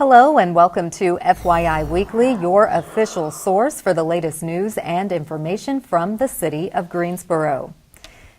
Hello and welcome to FYI Weekly, your official source for the latest news and information from the city of Greensboro.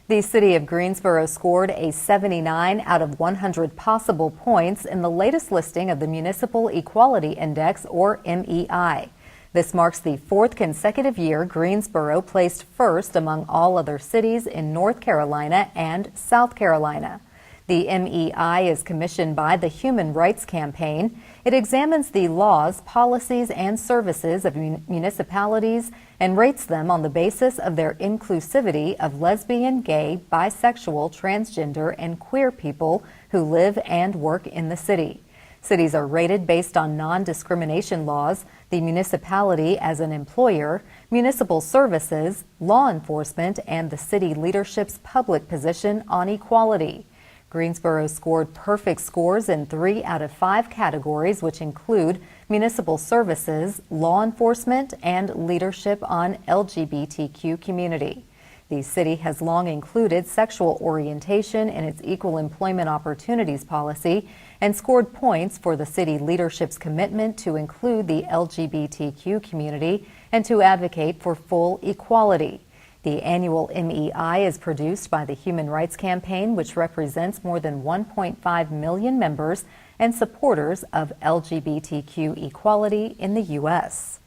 The city of Greensboro scored a 79 out of 100 possible points in the latest listing of the Municipal Equality Index, or MEI. This marks the fourth consecutive year Greensboro placed first among all other cities in North Carolina and South Carolina. The MEI is commissioned by the Human Rights Campaign. It examines the laws, policies, and services of municipalities and rates them on the basis of their inclusivity of lesbian, gay, bisexual, transgender, and queer people who live and work in the city. Cities are rated based on non-discrimination laws, the municipality as an employer, municipal services, law enforcement, and the city leadership's public position on equality. Greensboro scored perfect scores in 3 out of 5 categories, which include municipal services, law enforcement, and leadership on LGBTQ community. The city has long included sexual orientation in its equal employment opportunities policy and scored points for the city leadership's commitment to include the LGBTQ community and to advocate for full equality. The annual MEI is produced by the Human Rights Campaign, which represents more than 1.5 million members and supporters of LGBTQ equality in the U.S.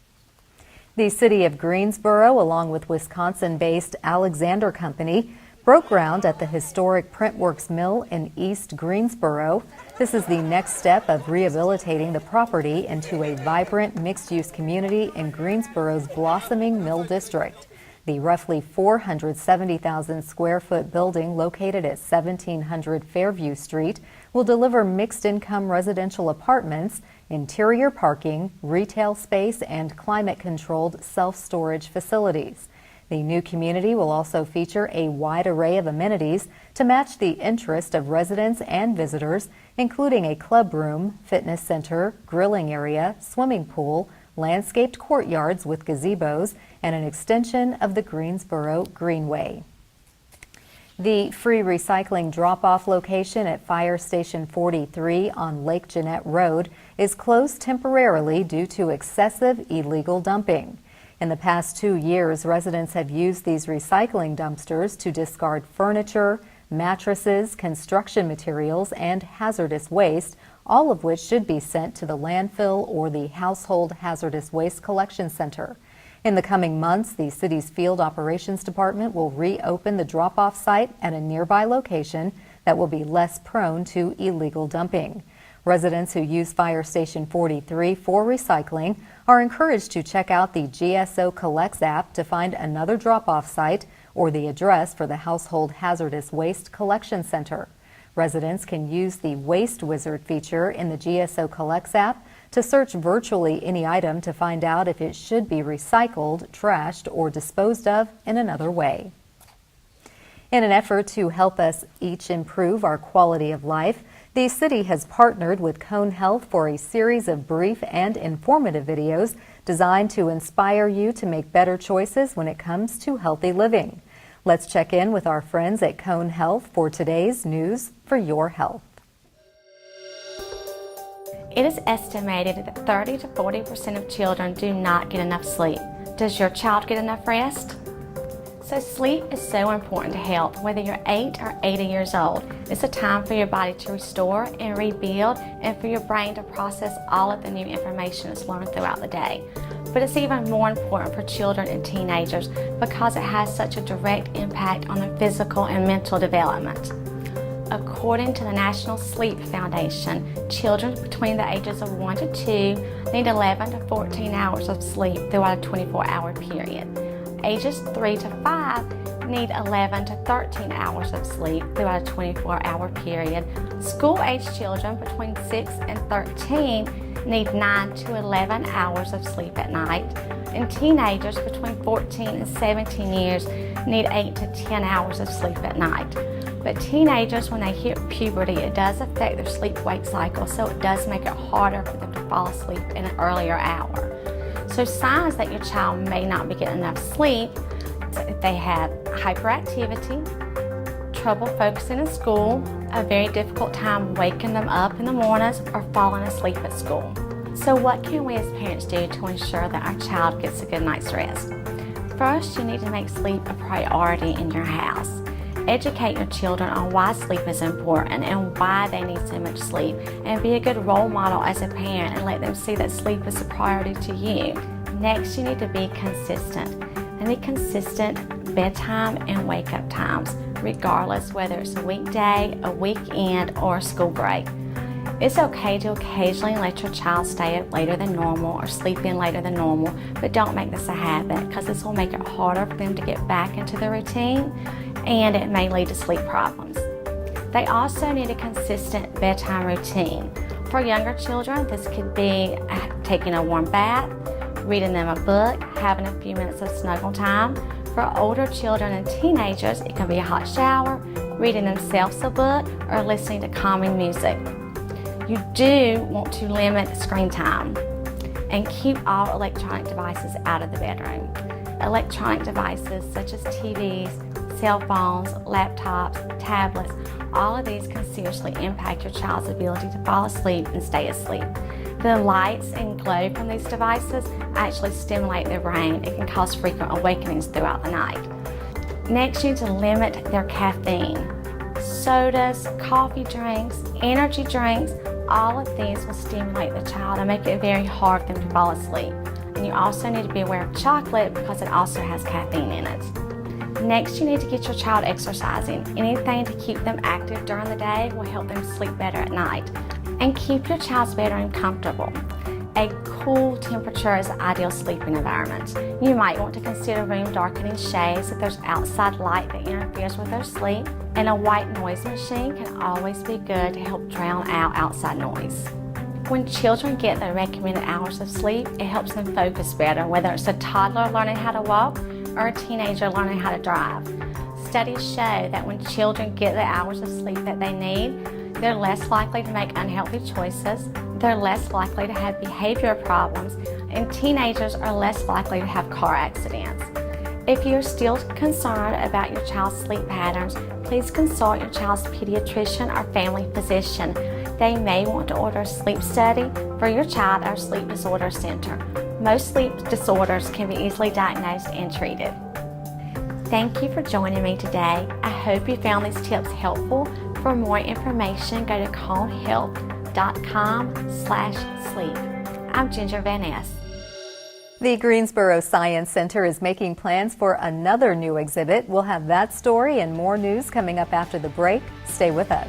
The city of Greensboro, along with Wisconsin-based Alexander Company, broke ground at the historic Printworks Mill in East Greensboro. This is the next step of rehabilitating the property into a vibrant mixed-use community in Greensboro's blossoming Mill District. The roughly 470,000 square foot building located at 1700 Fairview Street will deliver mixed-income residential apartments, interior parking, retail space, and climate-controlled self-storage facilities. The new community will also feature a wide array of amenities to match the interest of residents and visitors, including a club room, fitness center, grilling area, swimming pool, landscaped courtyards with gazebos, and an extension of the Greensboro Greenway. The free recycling drop-off location at Fire Station 43 on Lake Jeanette Road is closed temporarily due to excessive illegal dumping. In the past 2 years, residents have used these recycling dumpsters to discard furniture, mattresses, construction materials, and hazardous waste, all of which should be sent to the landfill or the Household Hazardous Waste Collection Center. In the coming months, the city's Field Operations Department will reopen the drop-off site at a nearby location that will be less prone to illegal dumping. Residents who use Fire Station 43 for recycling are encouraged to check out the GSO Collects app to find another drop-off site or the address for the Household Hazardous Waste Collection Center. Residents can use the Waste Wizard feature in the GSO Collects app to search virtually any item to find out if it should be recycled, trashed, or disposed of in another way. In an effort to help us each improve our quality of life, the city has partnered with Cone Health for a series of brief and informative videos designed to inspire you to make better choices when it comes to healthy living. Let's check in with our friends at Cone Health for today's News for Your Health. It is estimated that 30 to 40% of children do not get enough sleep. Does your child get enough rest? So sleep is so important to health, whether you're 8 or 80 years old. It's a time for your body to restore and rebuild and for your brain to process all of the new information it's learned throughout the day. But it's even more important for children and teenagers because it has such a direct impact on their physical and mental development. According to the National Sleep Foundation, children between the ages of 1 to 2 need 11 to 14 hours of sleep throughout a 24-hour period. Ages 3 to 5 need 11 to 13 hours of sleep throughout a 24-hour period. School-aged children between 6 and 13 need 9 to 11 hours of sleep at night. And teenagers between 14 and 17 years need 8 to 10 hours of sleep at night. But teenagers, when they hit puberty, it does affect their sleep-wake cycle, so it does make it harder for them to fall asleep in an earlier hour. So signs that your child may not be getting enough sleep, if they have hyperactivity, trouble focusing in school, a very difficult time waking them up in the mornings, or falling asleep at school. So what can we as parents do to ensure that our child gets a good night's rest? First, you need to make sleep a priority in your house. Educate your children on why sleep is important and why they need so much sleep, and be a good role model as a parent and let them see that sleep is a priority to you. Next, you need to be consistent. And need consistent bedtime and wake-up times, regardless whether it's a weekday, a weekend, or a school break. It's okay to occasionally let your child stay up later than normal or sleep in later than normal, but don't make this a habit, because this will make it harder for them to get back into the routine, and it may lead to sleep problems. They also need a consistent bedtime routine. For younger children, this could be taking a warm bath, reading them a book, having a few minutes of snuggle time. For older children and teenagers, it can be a hot shower, reading themselves a book, or listening to calming music. You do want to limit screen time and keep all electronic devices out of the bedroom. Electronic devices such as TVs, cell phones, laptops, tablets, all of these can seriously impact your child's ability to fall asleep and stay asleep. The lights and glow from these devices actually stimulate their brain. It can cause frequent awakenings throughout the night. Next, you need to limit their caffeine. Sodas, coffee drinks, energy drinks, all of these will stimulate the child and make it very hard for them to fall asleep. And you also need to be aware of chocolate, because it also has caffeine in it. Next, you need to get your child exercising. Anything to keep them active during the day will help them sleep better at night. And keep your child's bedroom comfortable. A cool temperature is the ideal sleeping environment. You might want to consider room darkening shades if there's outside light that interferes with their sleep. And a white noise machine can always be good to help drown out outside noise. When children get the recommended hours of sleep, it helps them focus better, whether it's a toddler learning how to walk or a teenager learning how to drive. Studies show that when children get the hours of sleep that they need, they're less likely to make unhealthy choices, they're less likely to have behavior problems, and teenagers are less likely to have car accidents. If you're still concerned about your child's sleep patterns, please consult your child's pediatrician or family physician. They may want to order a sleep study for your child at our sleep disorder center. Most sleep disorders can be easily diagnosed and treated. Thank you for joining me today. I hope you found these tips helpful. For more information, go to conehealth.com/sleep. I'm Ginger Van Ness. The Greensboro Science Center is making plans for another new exhibit. We'll have that story and more news coming up after the break. Stay with us.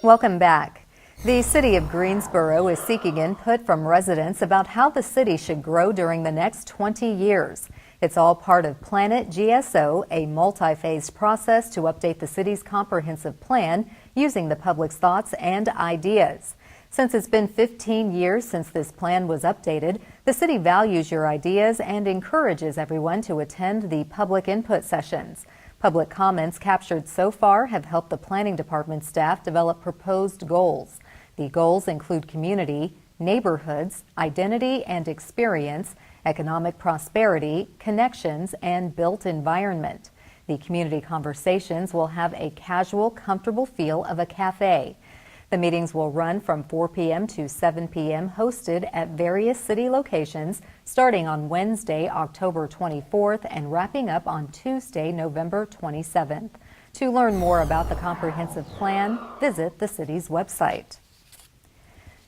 Welcome back. The City of Greensboro is seeking input from residents about how the city should grow during the next 20 years. It's all part of Planet GSO, a multi-phased process to update the city's comprehensive plan using the public's thoughts and ideas. Since it's been 15 years since this plan was updated, the city values your ideas and encourages everyone to attend the public input sessions. Public comments captured so far have helped the planning department staff develop proposed goals. The goals include community, neighborhoods, identity and experience, economic prosperity, connections, and built environment. The community conversations will have a casual, comfortable feel of a cafe. The meetings will run from 4 p.m. to 7 p.m. hosted at various city locations starting on Wednesday, October 24th and wrapping up on Tuesday, November 27th. To learn more about the comprehensive plan, visit the city's website.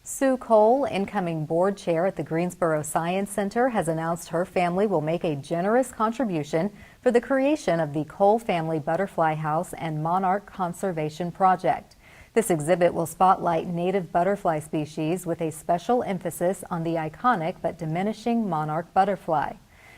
Sue Cole, incoming board chair at the Greensboro Science Center, has announced her family will make a generous contribution for the creation of the Cole Family Butterfly House and Monarch Conservation Project. This exhibit will spotlight native butterfly species with a special emphasis on the iconic but diminishing monarch butterfly.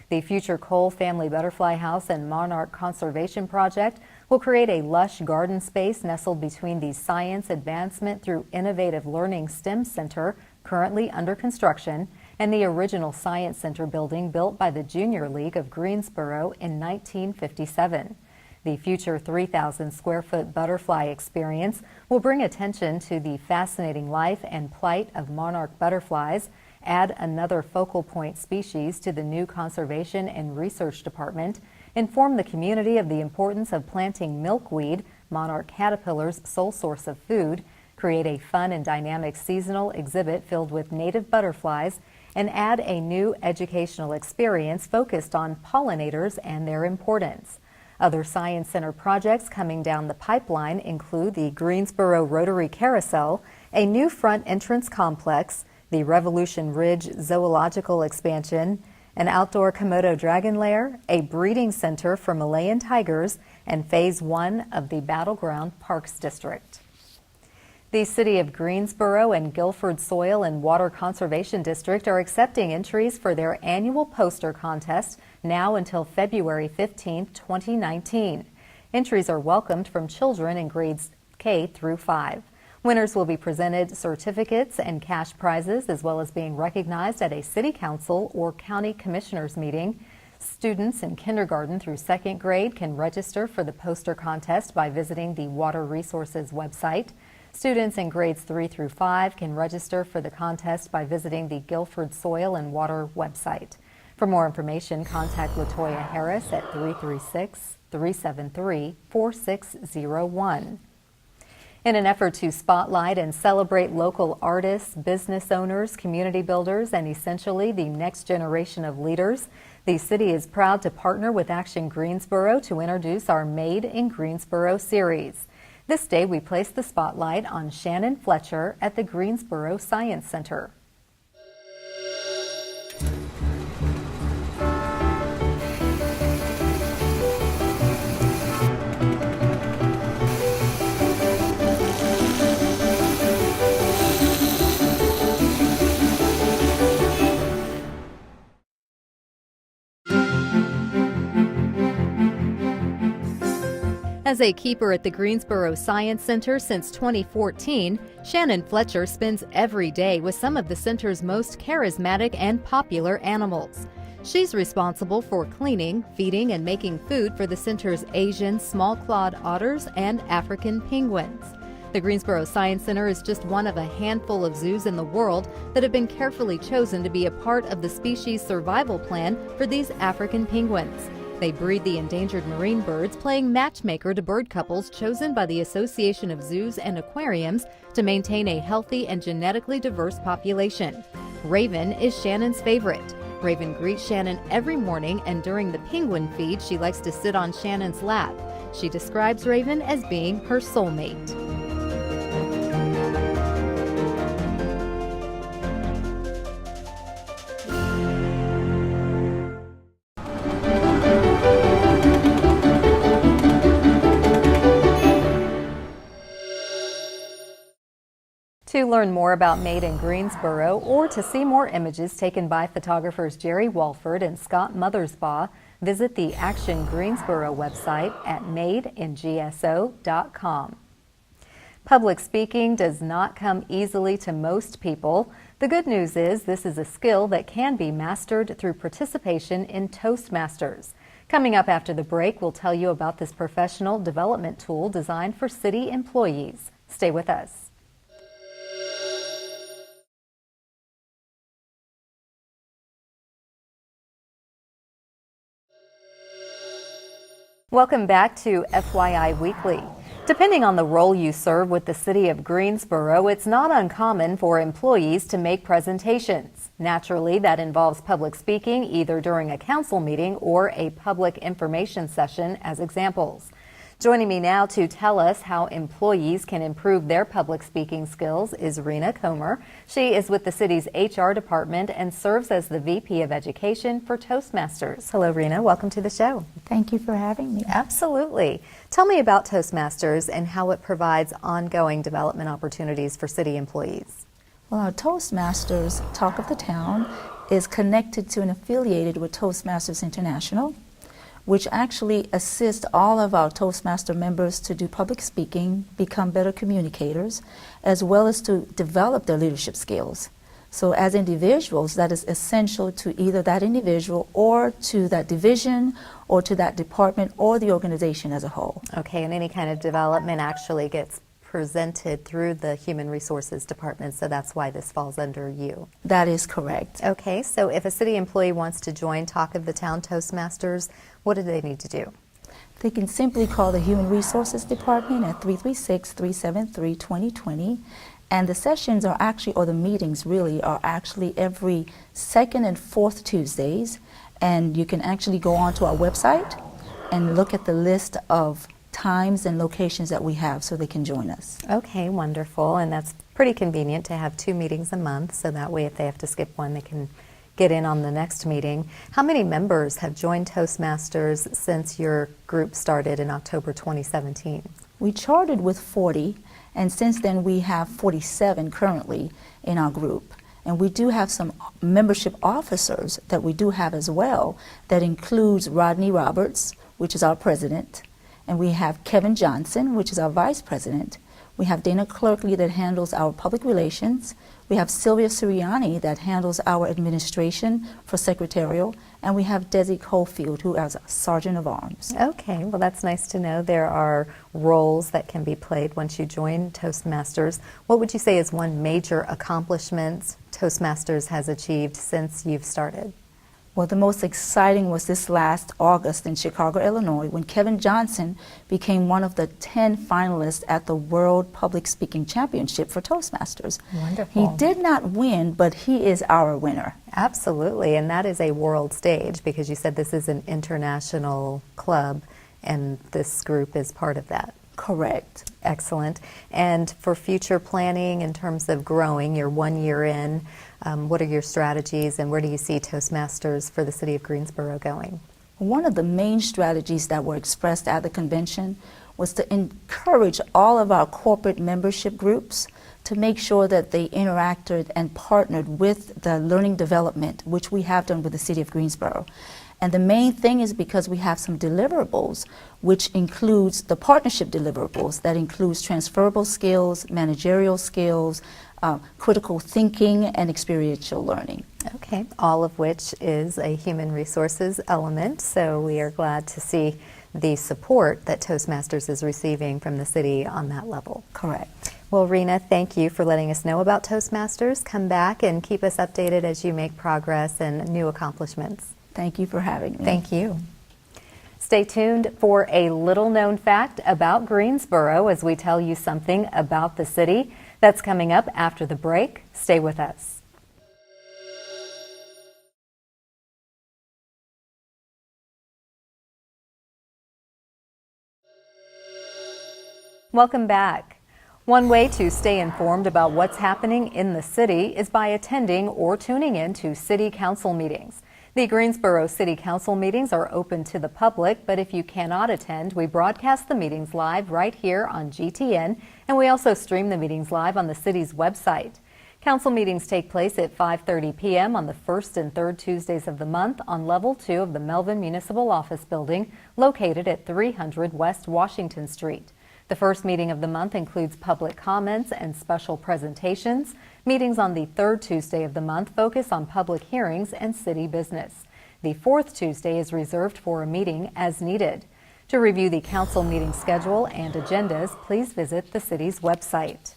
The future Cole Family Butterfly House and Monarch Conservation Project will create a lush garden space nestled between the Science Advancement through Innovative Learning STEM Center, currently under construction, and the original Science Center building built by the Junior League of Greensboro in 1957. The future 3,000 square foot butterfly experience will bring attention to the fascinating life and plight of monarch butterflies add another focal point species to the new Conservation and Research Department, inform the community of the importance of planting milkweed, monarch caterpillar's sole source of food, create a fun and dynamic seasonal exhibit filled with native butterflies, and add a new educational experience focused on pollinators and their importance. Other Science Center projects coming down the pipeline include the Greensboro Rotary Carousel, a new front entrance complex, the Revolution Ridge Zoological Expansion, an outdoor Komodo dragon lair, a breeding center for Malayan tigers, and Phase 1 of the Battleground Parks District. The City of Greensboro and Guilford Soil and Water Conservation District are accepting entries for their annual poster contest now until February 15, 2019. Entries are welcomed from children in grades K through 5. Winners will be presented certificates and cash prizes, as well as being recognized at a city council or county commissioners meeting. Students in kindergarten through 2nd grade can register for the poster contest by visiting the Water Resources website. Students in grades 3 through 5 can register for the contest by visiting the Guilford Soil and Water website. For more information, contact LaToya Harris at 336-373-4601. In an effort to spotlight and celebrate local artists, business owners, community builders, and essentially the next generation of leaders, the city is proud to partner with Action Greensboro to introduce our Made in Greensboro series. This day, we place the spotlight on Shannon Fletcher at the Greensboro Science Center. As a keeper at the Greensboro Science Center since 2014, Shannon Fletcher spends every day with some of the center's most charismatic and popular animals. She's responsible for cleaning, feeding, and making food for the center's Asian small-clawed otters and African penguins. The Greensboro Science Center is just one of a handful of zoos in the world that have been carefully chosen to be a part of the species survival plan for these African penguins. They breed the endangered marine birds, playing matchmaker to bird couples chosen by the Association of Zoos and Aquariums to maintain a healthy and genetically diverse population. Raven is Shannon's favorite. Raven greets Shannon every morning, and during the penguin feed, she likes to sit on Shannon's lap. She describes Raven as being her soulmate. To learn more about Made in Greensboro or to see more images taken by photographers Jerry Walford and Scott Mothersbaugh, visit the Action Greensboro website at madeingso.com. Public speaking does not come easily to most people. The good news is this is a skill that can be mastered through participation in Toastmasters. Coming up after the break, we'll tell you about this professional development tool designed for city employees. Stay with us. Welcome back to FYI Weekly. Depending on the role you serve with the City of Greensboro, it's not uncommon for employees to make presentations. Naturally, that involves public speaking either during a council meeting or a public information session as examples. Joining me now to tell us how employees can improve their public speaking skills is Rena Comer. She is with the city's HR department and serves as the VP of Education for Toastmasters. Hello, Rena. Welcome to the show. Thank you for having me. Absolutely. Tell me about Toastmasters and how it provides ongoing development opportunities for city employees. Well, our Toastmasters Talk of the Town is connected to and affiliated with Toastmasters International, which actually assists all of our Toastmaster members to do public speaking, become better communicators, as well as to develop their leadership skills. So as individuals, that is essential to either that individual or to that division or to that department or the organization as a whole. Okay, and any kind of development actually gets presented through the Human Resources Department, so that's why this falls under you. That is correct. Okay, so if a city employee wants to join Talk of the Town Toastmasters, what do they need to do? They can simply call the Human Resources Department at 336-373-2020. And the sessions are actually, or the meetings really, are actually every second and fourth Tuesdays. And you can actually go onto our website and look at the list of times and locations that we have so they can join us. Okay, wonderful. And that's pretty convenient to have 2 meetings a month, so that way if they have to skip one, they can get in on the next meeting. How many members have joined Toastmasters since your group started in October 2017? We charted with 40, and since then we have 47 currently in our group. And we do have some membership officers that we do have as well. That includes Rodney Roberts, which is our president, and we have Kevin Johnson, which is our vice president. We have Dana Clerkley that handles our public relations. We have Sylvia Siriani that handles our administration for secretarial. And we have Desi Cofield, who is Sergeant of Arms. Okay, well that's nice to know. There are roles that can be played once you join Toastmasters. What would you say is one major accomplishment Toastmasters has achieved since you've started? Well, the most exciting was this last August in Chicago, Illinois, when Kevin Johnson became one of the 10 finalists at the World Public Speaking Championship for Toastmasters. Wonderful. He did not win, but he is our winner. Absolutely, and that is a world stage because you said this is an international club and this group is part of that. Correct. Excellent. And for future planning in terms of growing, you're 1 year in, what are your strategies and where do you see Toastmasters for the city of Greensboro going? One of the main strategies that were expressed at the convention was to encourage all of our corporate membership groups to make sure that they interacted and partnered with the learning development, which we have done with the city of Greensboro. And the main thing is because we have some deliverables, which includes the partnership deliverables, that includes transferable skills, managerial skills, critical thinking, and experiential learning. Okay, all of which is a human resources element, so we are glad to see the support that Toastmasters is receiving from the city on that level. Correct. Well, Rena, thank you for letting us know about Toastmasters. Come back and keep us updated as you make progress and new accomplishments. Thank you for having me. Thank you. Stay tuned for a little known fact about Greensboro as we tell you something about the city. That's coming up after the break. Stay with us. Welcome back. One way to stay informed about what's happening in the city is by attending or tuning in to city council meetings. The Greensboro City Council meetings are open to the public, but if you cannot attend, we broadcast the meetings live right here on GTN, and we also stream the meetings live on the city's website. Council meetings take place at 5:30 p.m. on the first and third Tuesdays of the month on Level 2 of the Melvin Municipal Office Building, located at 300 West Washington Street. The first meeting of the month includes public comments and special presentations. Meetings on the third Tuesday of the month focus on public hearings and city business. The fourth Tuesday is reserved for a meeting as needed. To review the council meeting schedule and agendas, please visit the city's website.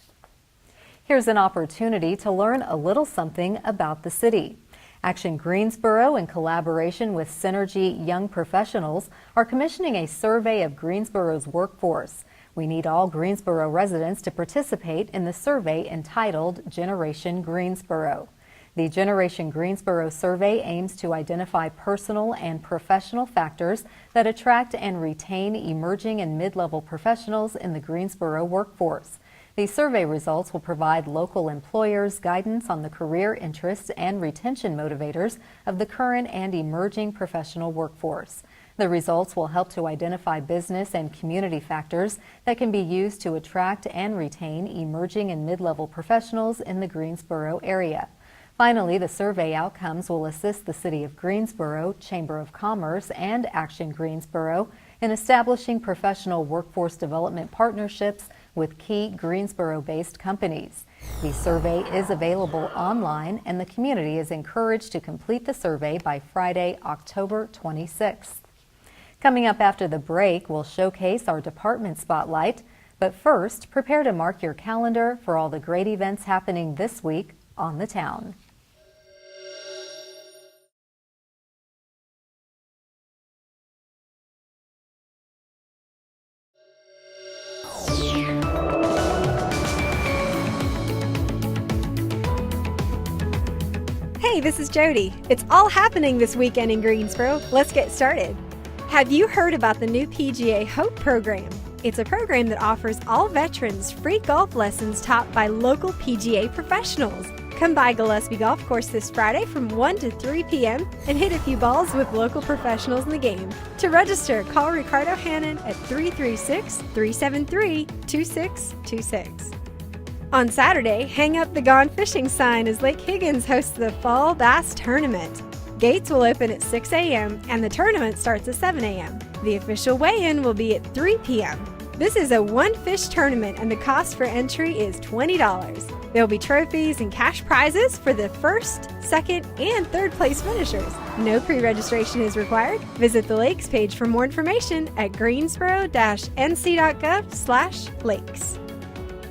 Here's an opportunity to learn a little something about the city. Action Greensboro, in collaboration with Synergy Young Professionals, are commissioning a survey of Greensboro's workforce. We need all Greensboro residents to participate in the survey entitled Generation Greensboro. The Generation Greensboro survey aims to identify personal and professional factors that attract and retain emerging and mid-level professionals in the Greensboro workforce. The survey results will provide local employers guidance on the career interests and retention motivators of the current and emerging professional workforce. The results will help to identify business and community factors that can be used to attract and retain emerging and mid-level professionals in the Greensboro area. Finally, the survey outcomes will assist the City of Greensboro, Chamber of Commerce, and Action Greensboro in establishing professional workforce development partnerships with key Greensboro-based companies. The survey is available online, and the community is encouraged to complete the survey by Friday, October 26th. Coming up after the break, we'll showcase our department spotlight. But first, prepare to mark your calendar for all the great events happening this week on the town. Hey, this is Jody. It's all happening this weekend in Greensboro. Let's get started. Have you heard about the new PGA Hope program? It's a program that offers all veterans free golf lessons taught by local PGA professionals. Come by Gillespie Golf Course this Friday from 1 to 3 p.m. and hit a few balls with local professionals in the game. To register, call Ricardo Hannon at 336-373-2626. On Saturday, hang up the Gone Fishing sign as Lake Higgins hosts the Fall Bass Tournament. Gates will open at 6 a.m. and the tournament starts at 7 a.m. The official weigh-in will be at 3 p.m. This is a one-fish tournament and the cost for entry is $20. There will be trophies and cash prizes for the first, second, and third place finishers. No pre-registration is required. Visit the Lakes page for more information at greensboro-nc.gov/lakes.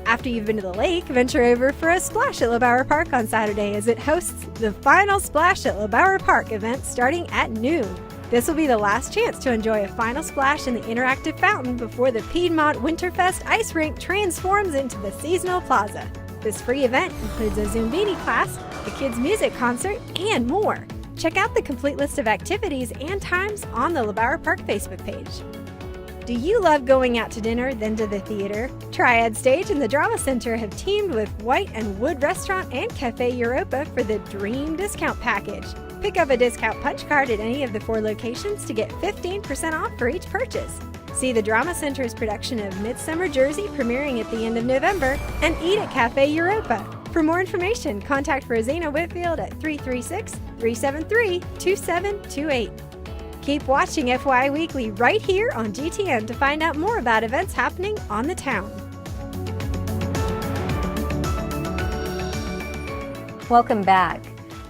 After you've been to the lake, venture over for a splash at LeBauer Park on Saturday as it hosts the final Splash at LeBauer Park event starting at noon. This will be the last chance to enjoy a final splash in the interactive fountain before the Piedmont Winterfest ice rink transforms into the seasonal plaza. This free event includes a Zumbini class, a kids' music concert, and more. Check out the complete list of activities and times on the LeBauer Park Facebook page. Do you love going out to dinner, then to the theater? Triad Stage and the Drama Center have teamed with White and Wood Restaurant and Cafe Europa for the Dream Discount Package. Pick up a discount punch card at any of the 4 locations to get 15% off for each purchase. See the Drama Center's production of Midsummer Jersey premiering at the end of November and eat at Cafe Europa. For more information, contact Rosina Whitfield at 336-373-2728. Keep watching FYI Weekly right here on GTN to find out more about events happening on the town. Welcome back.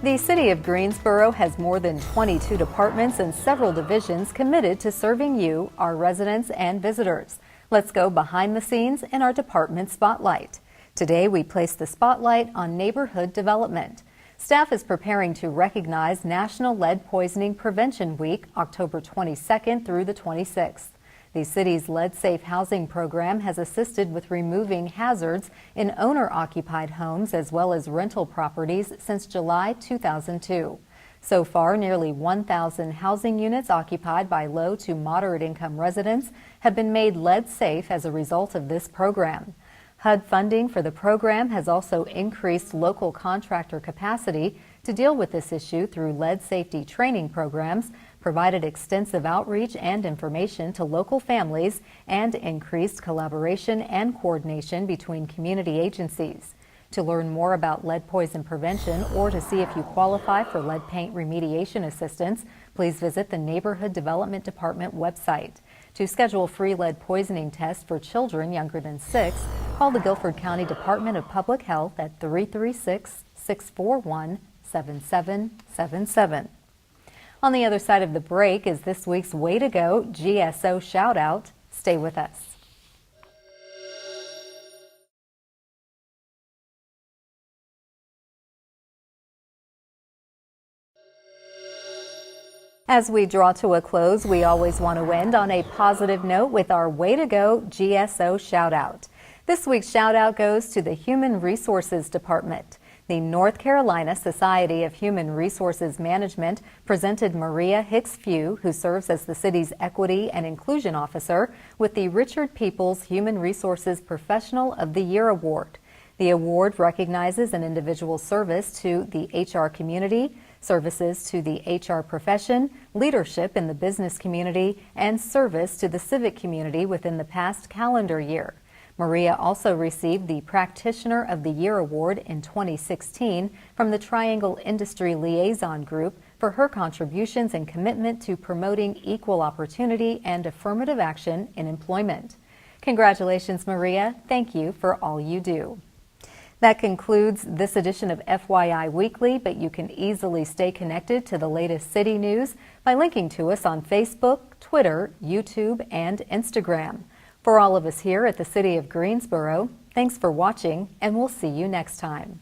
The City of Greensboro has more than 22 departments and several divisions committed to serving you, our residents and visitors. Let's go behind the scenes in our department spotlight. Today we place the spotlight on neighborhood development. Staff is preparing to recognize National Lead Poisoning Prevention Week, October 22nd through the 26th. The city's Lead Safe Housing program has assisted with removing hazards in owner-occupied homes as well as rental properties since July 2002. So far, nearly 1,000 housing units occupied by low to moderate income residents have been made lead safe as a result of this program. HUD funding for the program has also increased local contractor capacity to deal with this issue through lead safety training programs, provided extensive outreach and information to local families, and increased collaboration and coordination between community agencies. To learn more about lead poison prevention or to see if you qualify for lead paint remediation assistance, please visit the Neighborhood Development Department website. To schedule free lead poisoning tests for children younger than 6, call the Guilford County Department of Public Health at 336-641-7777. On the other side of the break is this week's Way to Go GSO shout out. Stay with us. As we draw to a close, we always want to end on a positive note with our Way to Go GSO shout out. This week's shout out goes to the Human Resources Department. The North Carolina Society of Human Resources Management presented Maria Hicks Few, who serves as the city's Equity and Inclusion Officer, with the Richard Peoples Human Resources Professional of the Year Award. The award recognizes an individual's service to the HR community, services to the HR profession, leadership in the business community, and service to the civic community within the past calendar year. Maria also received the Practitioner of the Year Award in 2016 from the Triangle Industry Liaison Group for her contributions and commitment to promoting equal opportunity and affirmative action in employment. Congratulations, Maria. Thank you for all you do. That concludes this edition of FYI Weekly, but you can easily stay connected to the latest city news by linking to us on Facebook, Twitter, YouTube, and Instagram. For all of us here at the City of Greensboro, thanks for watching, and we'll see you next time.